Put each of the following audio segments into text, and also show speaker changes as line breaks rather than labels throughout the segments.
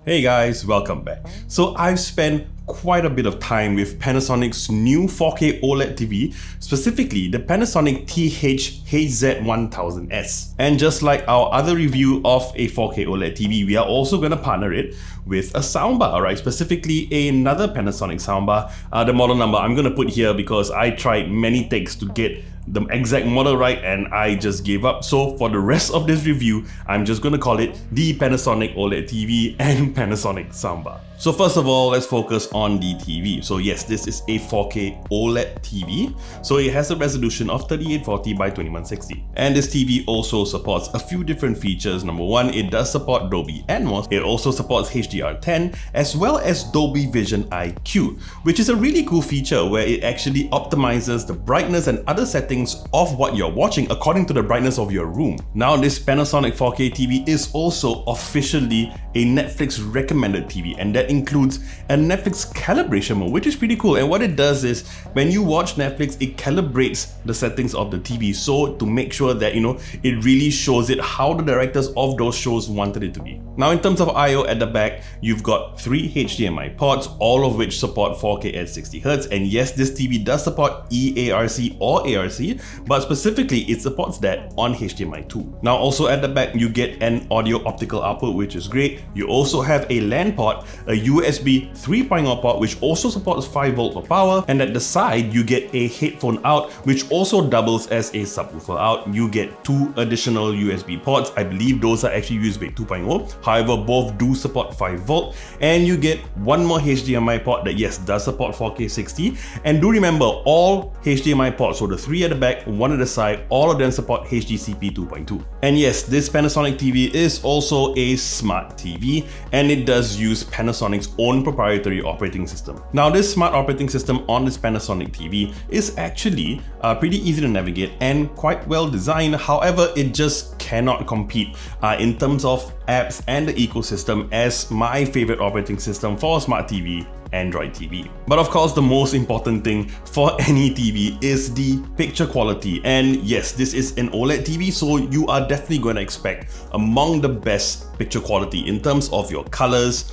Hey guys, welcome back. So I've spent quite a bit of time with Panasonic's new 4K OLED TV, specifically the Panasonic TH-HZ1000S. And just like our other review of a 4K OLED TV, we are also going to partner it with a soundbar, right? Specifically another Panasonic soundbar. The model number I'm going to put here because I tried many takes to get the exact model right and I just gave up. So for the rest of this review, I'm just going to call it the Panasonic OLED TV and Panasonic soundbar. So first of all, let's focus on the TV. So yes, this is a 4K OLED TV. So it has a resolution of 3840 by 2160. And this TV also supports a few different features. Number one, it does support Dolby Atmos. It also supports HDR10 as well as Dolby Vision IQ, which is a really cool feature where it actually optimizes the brightness and other settings of what you're watching according to the brightness of your room. Now this Panasonic 4K TV is also officially a Netflix recommended TV, and that includes a Netflix calibration mode, which is pretty cool. And what it does is when you watch Netflix, it calibrates the settings of the TV so to make sure that it really shows it how the directors of those shows wanted it to be. Now in terms of I/O at the back, you've got 3 HDMI ports, all of which support 4K at 60Hz. And yes, this TV does support eARC or ARC, but specifically it supports that on HDMI 2. Now also at the back, you get an audio optical output, which is great. You also have a LAN port, a USB 3.0 port, which also supports 5V for power, and at the side you get a headphone out, which also doubles as a subwoofer out. You get 2 additional USB ports. I believe those are actually USB 2.0. However, both do support 5V, and you get 1 more HDMI port that yes does support 4K 60. And do remember, all HDMI ports, so the 3 at the back, 1 at the side, all of them support HDCP 2.2. And yes, this Panasonic TV is also a smart TV, and it does use Panasonic's own proprietary operating system. Now this smart operating system on this Panasonic TV is actually pretty easy to navigate and quite well designed. However, it just cannot compete in terms of apps and the ecosystem as my favorite operating system for a smart TV, Android TV. But of course, the most important thing for any TV is the picture quality. And yes, this is an OLED TV, so you are definitely going to expect among the best picture quality in terms of your colors,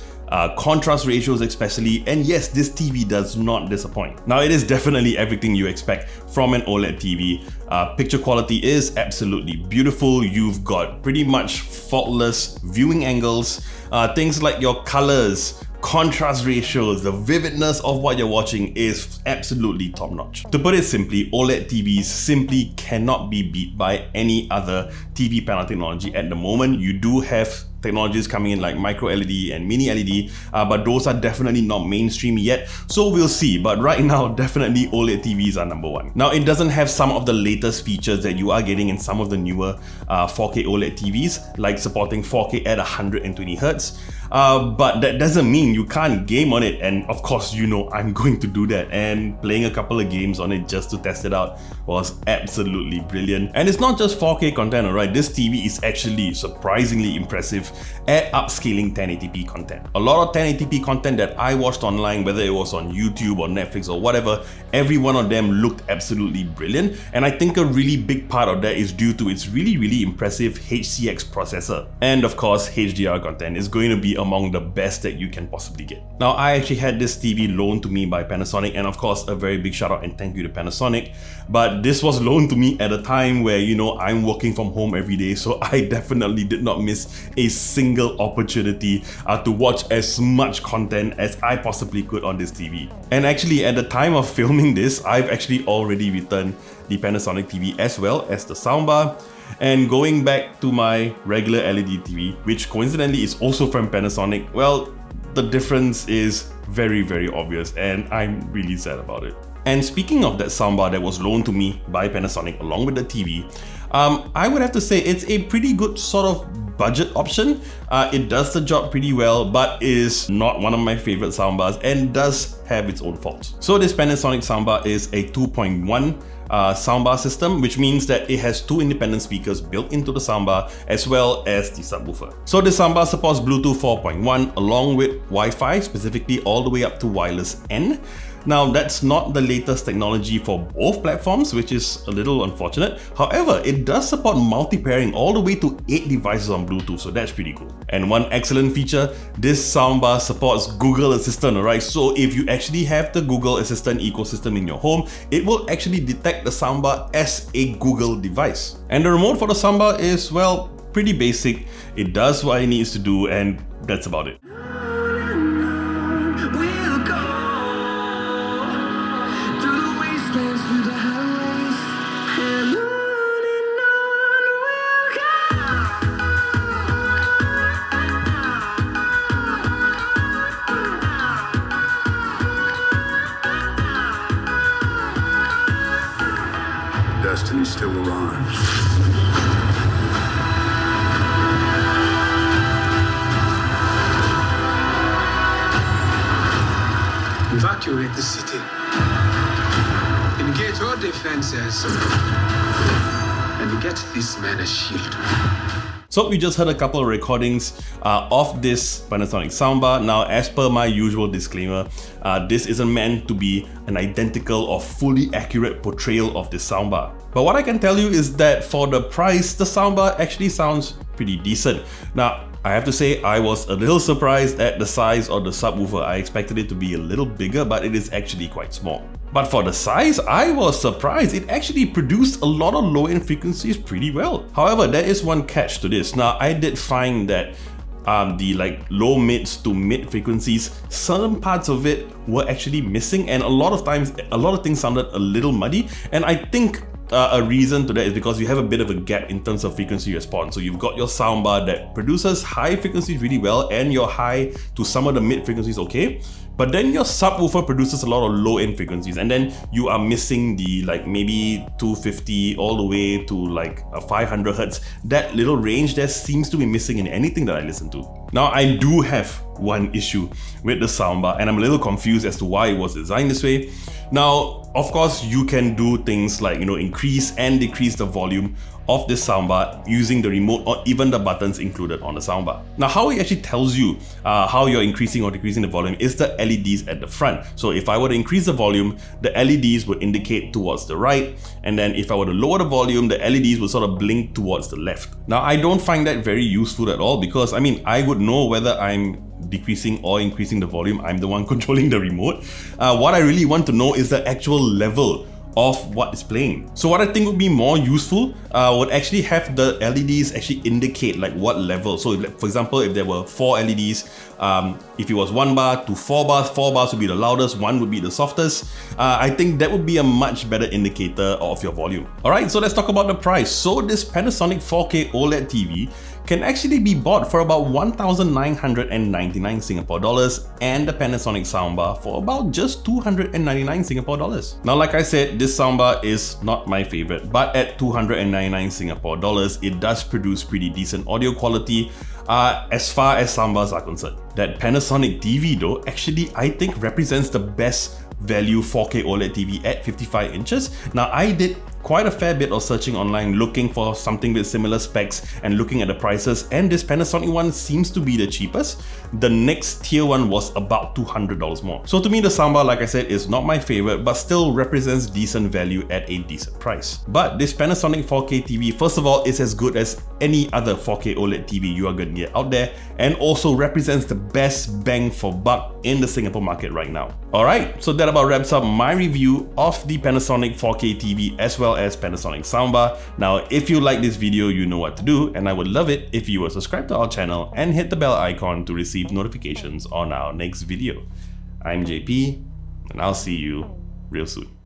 contrast ratios especially, and yes, this TV does not disappoint. Now it is definitely everything you expect from an OLED TV. Picture quality is absolutely beautiful. You've got pretty much faultless viewing angles, things like your colors, contrast ratios, the vividness of what you're watching is absolutely top notch. To put it simply, OLED TVs simply cannot be beat by any other TV panel technology at the moment. You do have technologies coming in like micro LED and mini LED, but those are definitely not mainstream yet, so we'll see. But right now, definitely OLED TVs are number one. Now it doesn't have some of the latest features that you are getting in some of the newer 4K OLED TVs, like supporting 4K at 120Hz. But that doesn't mean you can't game on it, and of course I'm going to do that, and playing a couple of games on it just to test it out was absolutely brilliant. And it's not just 4K content, alright, this TV is actually surprisingly impressive at upscaling 1080p content. A lot of 1080p content that I watched online, whether it was on YouTube or Netflix or whatever, every one of them looked absolutely brilliant, and I think a really big part of that is due to its really impressive HCX processor. And of course, HDR content is going to be among the best that you can possibly get. Now I actually had this TV loaned to me by Panasonic, and of course a very big shout out and thank you to Panasonic, but this was loaned to me at a time where I'm working from home every day, so I definitely did not miss a single opportunity to watch as much content as I possibly could on this TV. And actually at the time of filming this, I've actually already returned the Panasonic TV as well as the soundbar, and going back to my regular LED TV, which coincidentally is also from Panasonic, well, the difference is very obvious, and I'm really sad about it. And speaking of that soundbar that was loaned to me by Panasonic along with the TV, I would have to say it's a pretty good sort of budget option. It does the job pretty well, but is not one of my favorite soundbars and does have its own faults. So this Panasonic soundbar is a 2.1 soundbar system, which means that it has 2 independent speakers built into the soundbar as well as the subwoofer. So the soundbar supports Bluetooth 4.1 along with Wi-Fi, specifically all the way up to wireless N. Now, that's not the latest technology for both platforms, which is a little unfortunate. However, it does support multi-pairing all the way to 8 devices on Bluetooth, so that's pretty cool. And one excellent feature, this soundbar supports Google Assistant, alright? So if you actually have the Google Assistant ecosystem in your home, it will actually detect the soundbar as a Google device. And the remote for the soundbar is, well, pretty basic. It does what it needs to do, and that's about it.
Destiny still arrives. Evacuate the city. Engage all defenses. And get this man a shield.
So we just heard a couple of recordings of this Panasonic soundbar. Now, as per my usual disclaimer, this isn't meant to be an identical or fully accurate portrayal of this soundbar. But what I can tell you is that for the price, the soundbar actually sounds pretty decent. Now, I have to say I was a little surprised at the size of the subwoofer. I expected it to be a little bigger, but it is actually quite small. But for the size, I was surprised. It actually produced a lot of low-end frequencies pretty well. However, there is one catch to this. Now, I did find that the low mids to mid frequencies, certain parts of it were actually missing, and a lot of times, a lot of things sounded a little muddy. And I think a reason to that is because you have a bit of a gap in terms of frequency response. So you've got your soundbar that produces high frequencies really well, and your high to some of the mid frequencies okay. But then your subwoofer produces a lot of low-end frequencies, and then you are missing the maybe 250 all the way to a 500 hertz. That little range there seems to be missing in anything that I listen to. Now, I do have one issue with the soundbar, and I'm a little confused as to why it was designed this way. Now, of course, you can do things like increase and decrease the volume of this soundbar using the remote or even the buttons included on the soundbar. Now, how it actually tells you how you're increasing or decreasing the volume is the LEDs at the front. So if I were to increase the volume, the LEDs would indicate towards the right, and then if I were to lower the volume, the LEDs would sort of blink towards the left. Now, I don't find that very useful at all, because I would know whether I'm decreasing or increasing the volume. I'm the one controlling the remote. What I really want to know is the actual level of what is playing. So what I think would be more useful would actually have the LEDs actually indicate what level. So for example, if there were 4 LEDs, if it was 1 bar to 4 bars, 4 bars would be the loudest, 1 would be the softest. I think that would be a much better indicator of your volume. Alright, so let's talk about the price. So this Panasonic 4K OLED TV can actually be bought for about 1,999 Singapore dollars, and the Panasonic soundbar for about just 299 Singapore dollars. Now, like I said, this soundbar is not my favorite, but at 299 Singapore dollars, it does produce pretty decent audio quality as far as soundbars are concerned. That Panasonic TV though, actually I think represents the best value 4K OLED TV at 55 inches. Now, I did quite a fair bit of searching online looking for something with similar specs and looking at the prices, and this Panasonic one seems to be the cheapest. The next tier one was about $200 more. So to me, the soundbar, like I said, is not my favorite, but still represents decent value at a decent price. But this Panasonic 4K TV, first of all, is as good as any other 4K OLED TV you are going to get out there, and also represents the best bang for buck in the Singapore market right now. Alright, so that about wraps up my review of the Panasonic 4K TV as well as Panasonic soundbar. Now, if you like this video, you know what to do, and I would love it if you were subscribed to our channel and hit the bell icon to receive notifications on our next video. I'm JP, and I'll see you real soon.